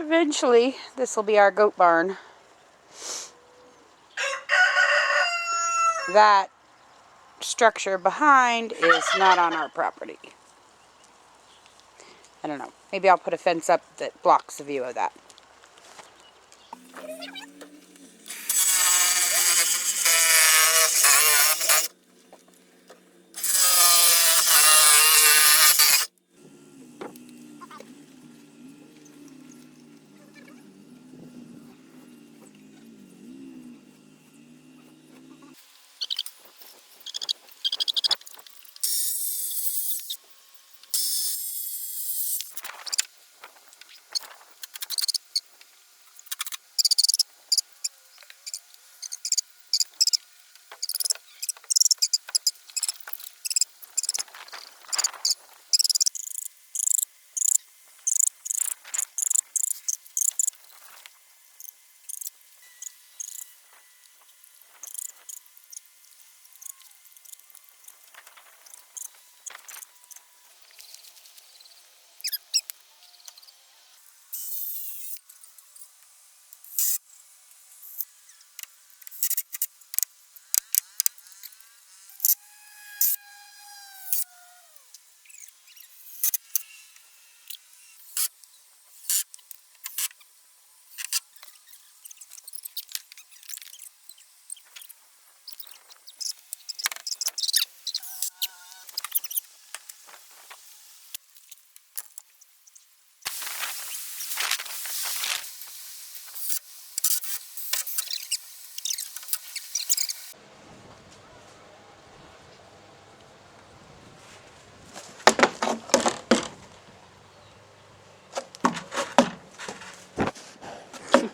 Eventually, this will be our goat barn. That structure behind is not on our property. I don't know. Maybe I'll put a fence up that blocks the view of that.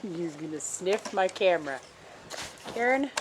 He's gonna sniff my camera. Karen,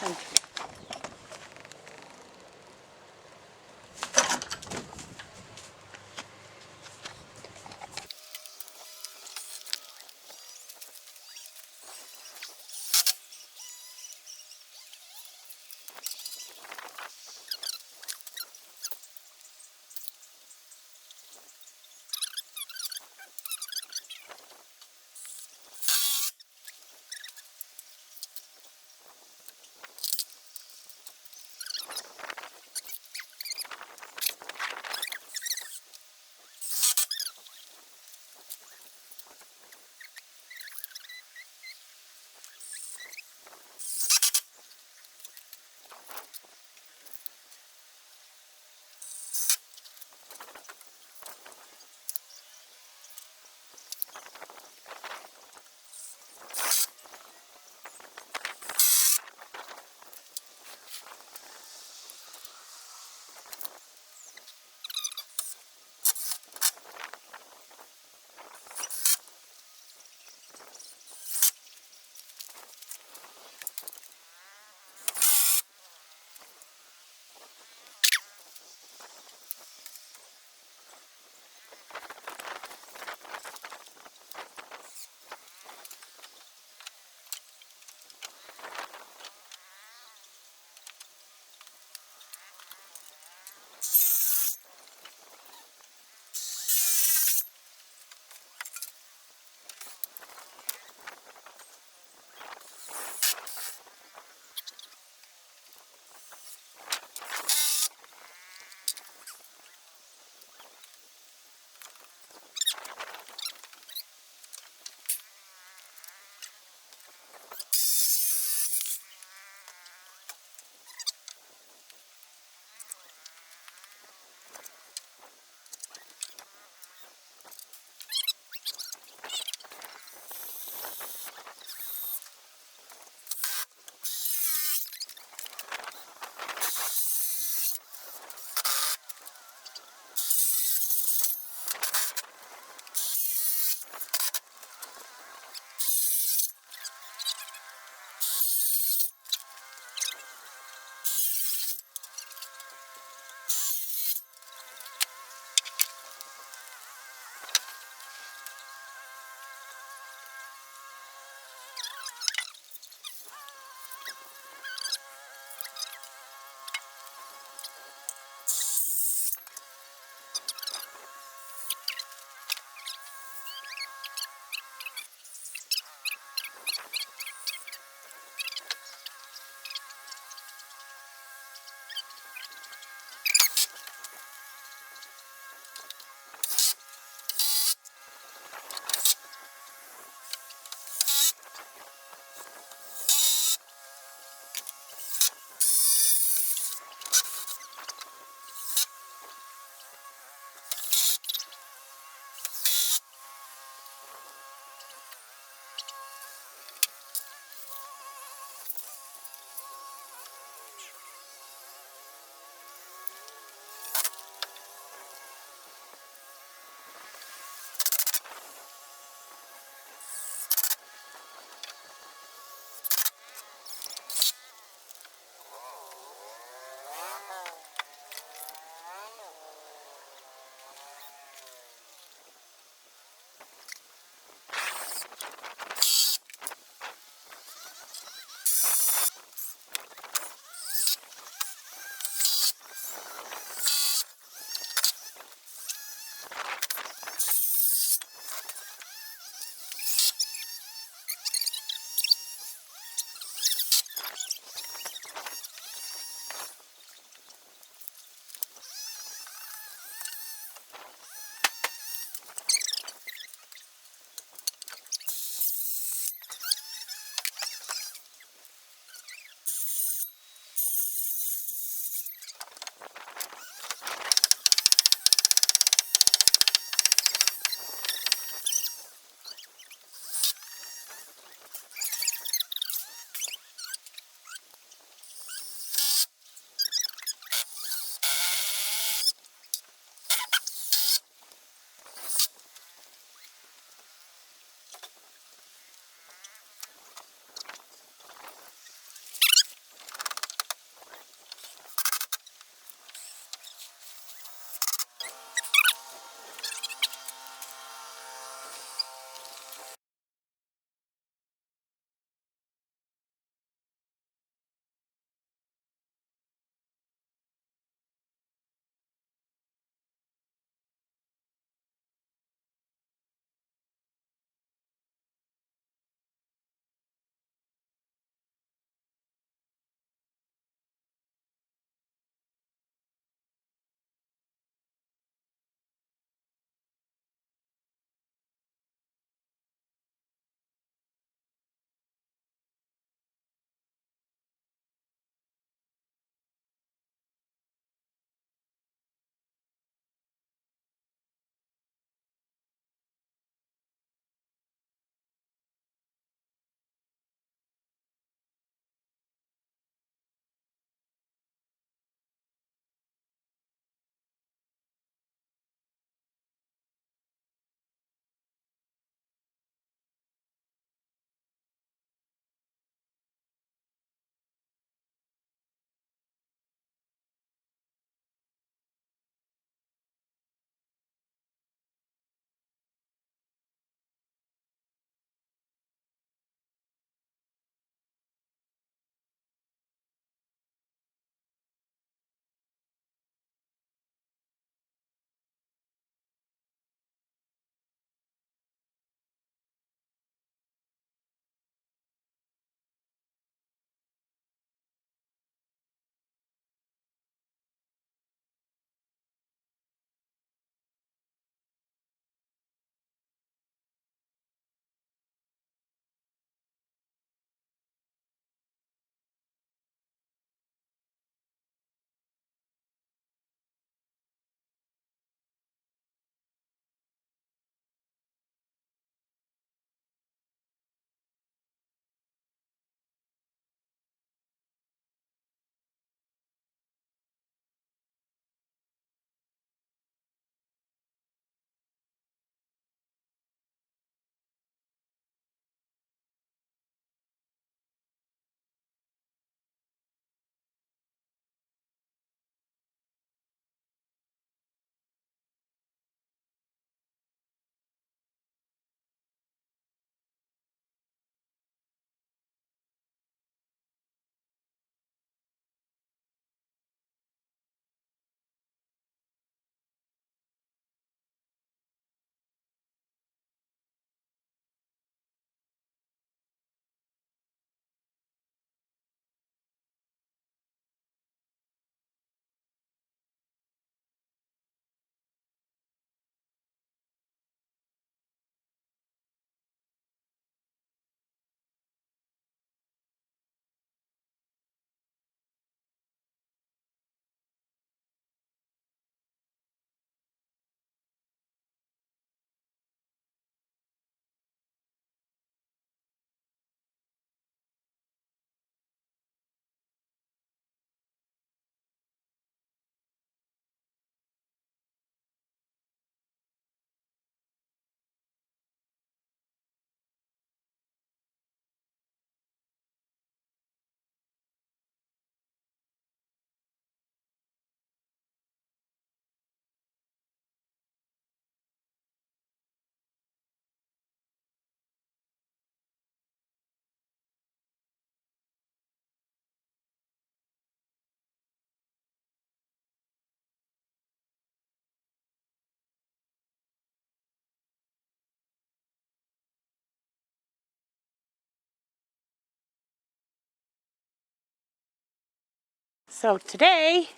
So today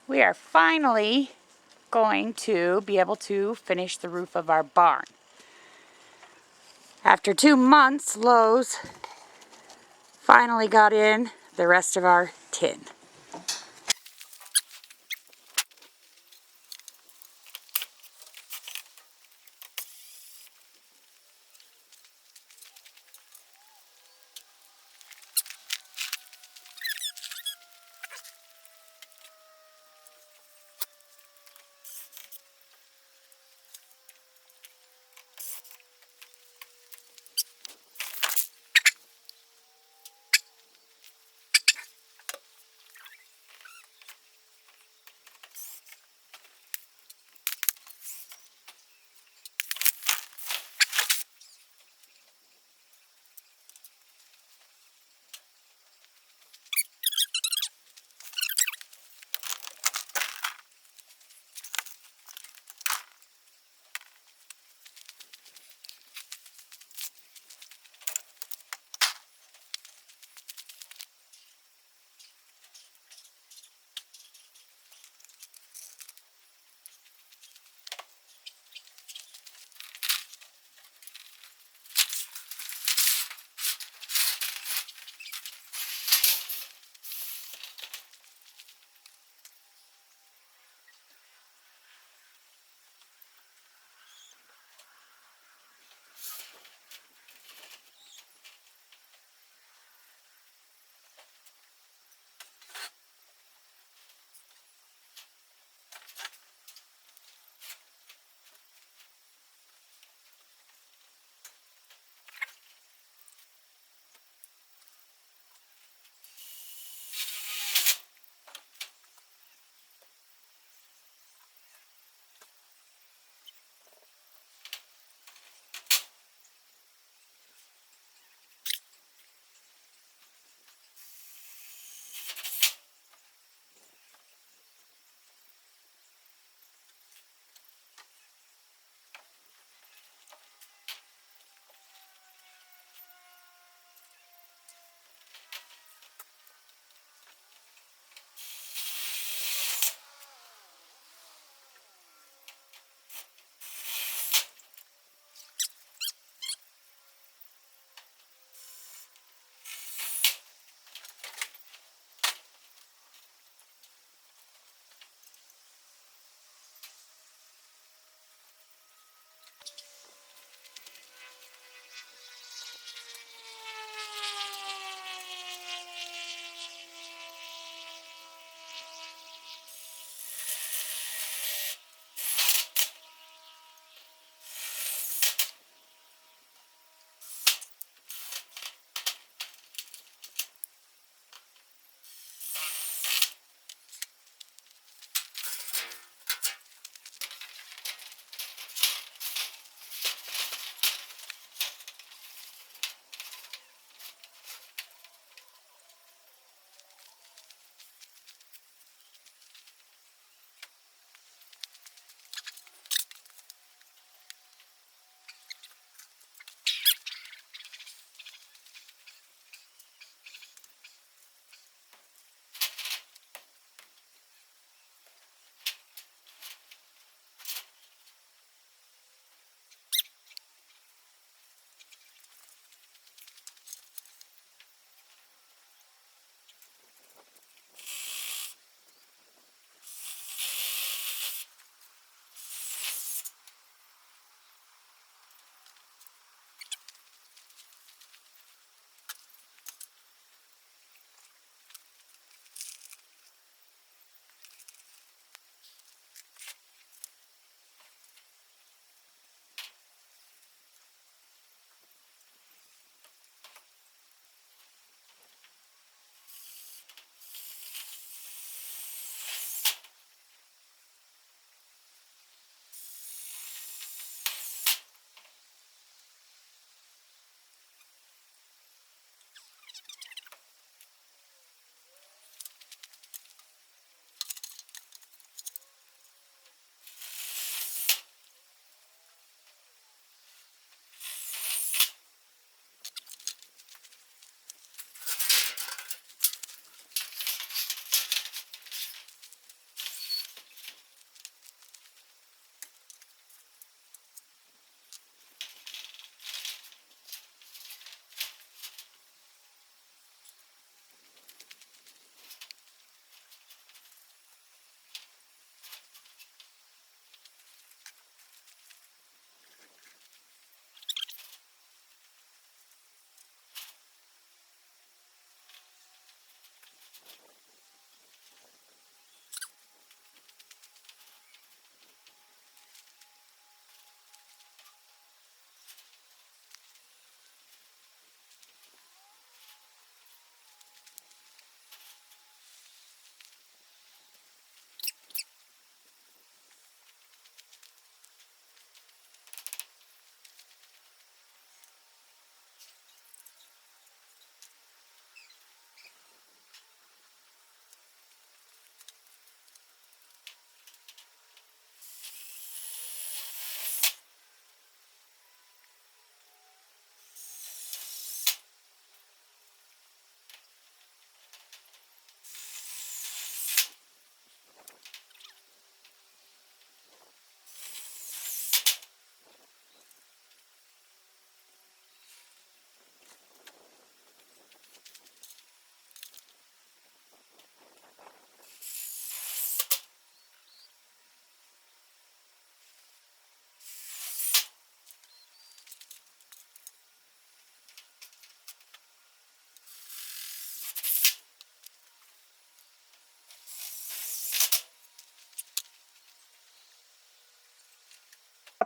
we are finally going to be able to finish the roof of our barn. After 2 months, Lowe's finally got in the rest of our tin.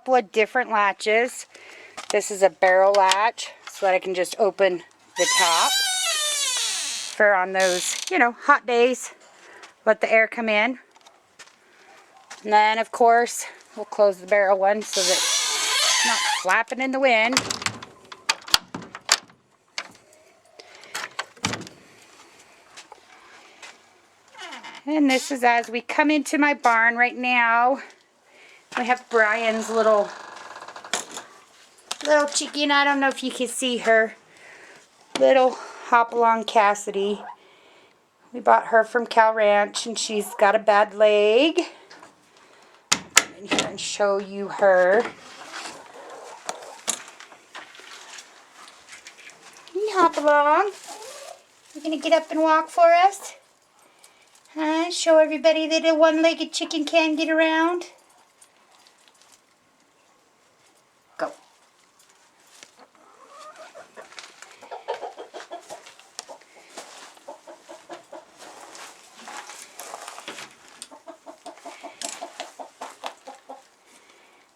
couple of different latches. This is a barrel latch so that I can just open the top for on those, you know, hot days. Let the air come in. And then, of course, we'll close the barrel one so that it's not flapping in the wind. And this is as we come into my barn right now. We have Brian's little chicken. I don't know if you can see her. Little Hopalong Cassidy. We bought her from Cal Ranch and she's got a bad leg. Come in here and show you her. You hop along. You gonna get up and walk for us? Huh? Show everybody that a one-legged chicken can get around. Go.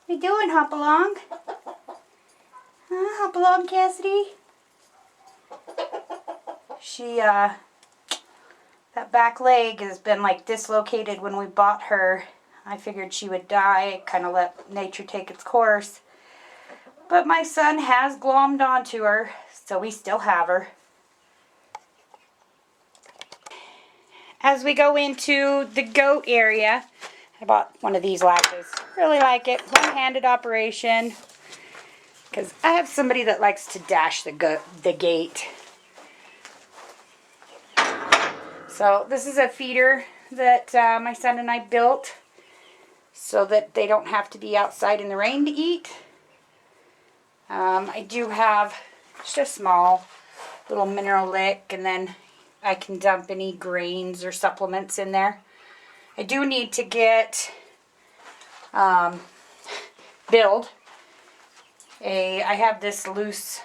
What you doing, Hopalong? Huh? Hopalong, Cassidy? That back leg has been like dislocated when we bought her. I figured she would die, kind of let nature take its course. But my son has glommed onto her, so we still have her. As we go into the goat area, I bought one of these latches. Really like it. One-handed operation. Because I have somebody that likes to dash the gate. So this is a feeder that my son and I built so that they don't have to be outside in the rain to eat. I do have just a small little mineral lick, and then I can dump any grains or supplements in there. I do need to get I have this loose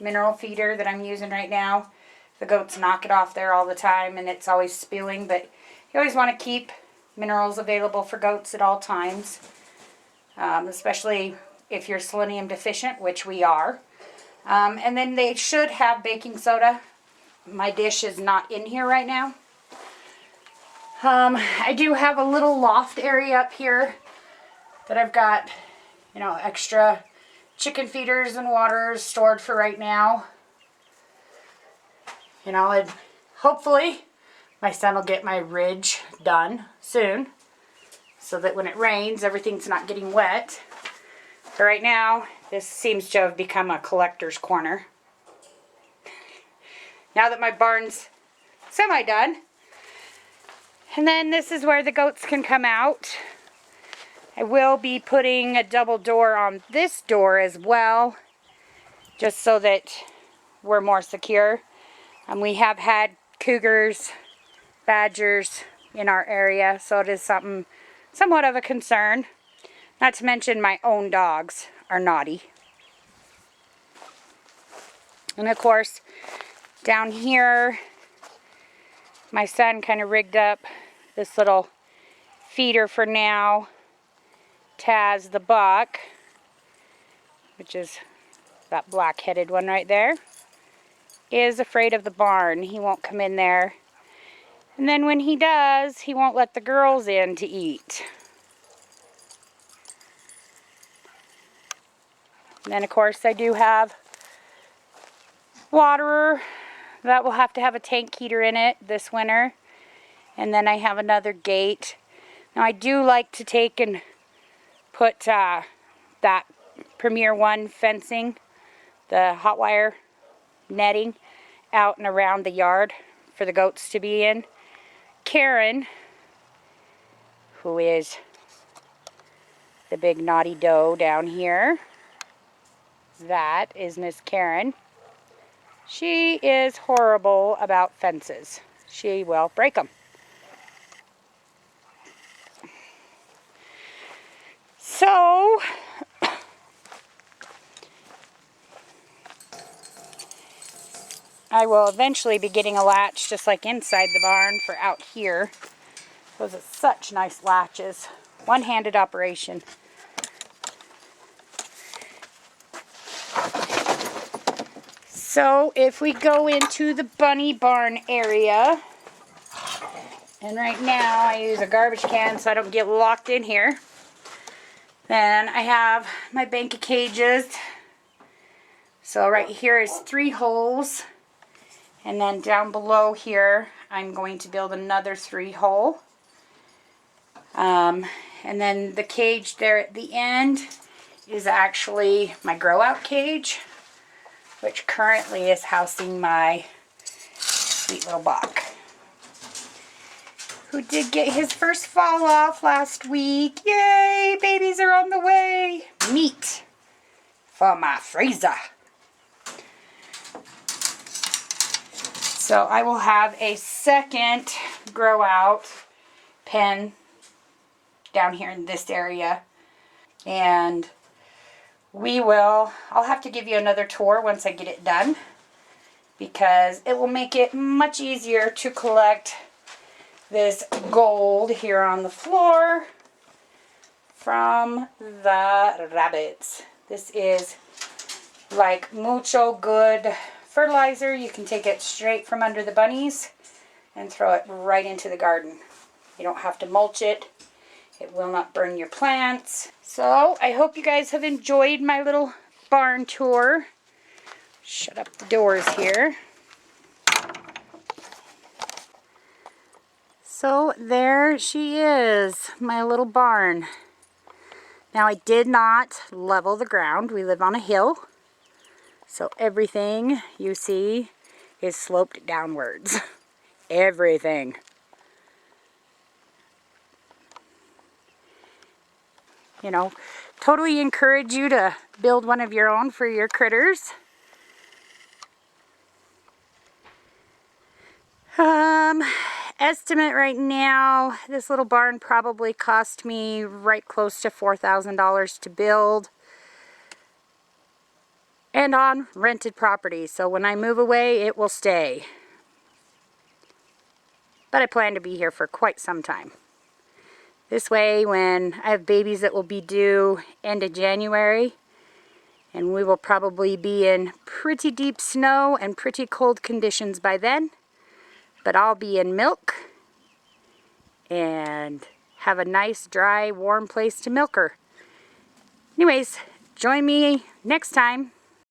mineral feeder that I'm using right now. The goats knock it off there all the time and it's always spilling, but you always want to keep minerals available for goats at all times, especially if you're selenium deficient, which we are. And then they should have baking soda. My dish is not in here right now. I do have a little loft area up here that I've got, you know, extra chicken feeders and waters stored for right now. You know, and hopefully my son will get my ridge done soon so that when it rains, everything's not getting wet. So right now, this seems to have become a collector's corner. Now that my barn's semi-done. And then this is where the goats can come out. I will be putting a double door on this door as well, just so that we're more secure. We have had cougars, badgers in our area, so it is somewhat of a concern. Not to mention my own dogs are naughty. And of course, down here, my son kind of rigged up this little feeder for now. Taz the buck, which is that black-headed one right there, is afraid of the barn. He won't come in there. And then when he does, he won't let the girls in to eat. And then of course I do have waterer that will have to have a tank heater in it this winter. And then I have another gate. Now I do like to take and put that Premier One fencing, the hot wire netting, out and around the yard for the goats to be in. Karen, who is the big naughty doe down here, that is Miss Karen. She is horrible about fences. She will break them. So, I will eventually be getting a latch just like inside the barn for out here. Those are such nice latches. One-handed operation. So if we go into the bunny barn area, and right now I use a garbage can so I don't get locked in here. Then I have my bank of cages. So right here is 3 holes. And then down below here, I'm going to build another 3 hole. And then the cage there at the end is actually my grow out cage, which currently is housing my sweet little buck, who did get his first fall off last week. Yay, babies are on the way. Meat for my freezer. So I will have a second grow out pen down here in this area, and I'll have to give you another tour once I get it done, because it will make it much easier to collect this gold here on the floor from the rabbits. This is like mucho good fertilizer. You can take it straight from under the bunnies and throw it right into the garden. You don't have to mulch it. It will not burn your plants. So I hope you guys have enjoyed my little barn tour. Shut up the doors here. So there she is, my little barn. Now I did not level the ground. We live on a hill. So everything you see is sloped downwards. Everything. You know, totally encourage you to build one of your own for your critters. Estimate right now, this little barn probably cost me right close to $4,000 to build. And on rented property, so when I move away, it will stay. But I plan to be here for quite some time. This way, when I have babies that will be due end of January, and we will probably be in pretty deep snow and pretty cold conditions by then, but I'll be in milk and have a nice, dry, warm place to milk her. Anyways, join me next time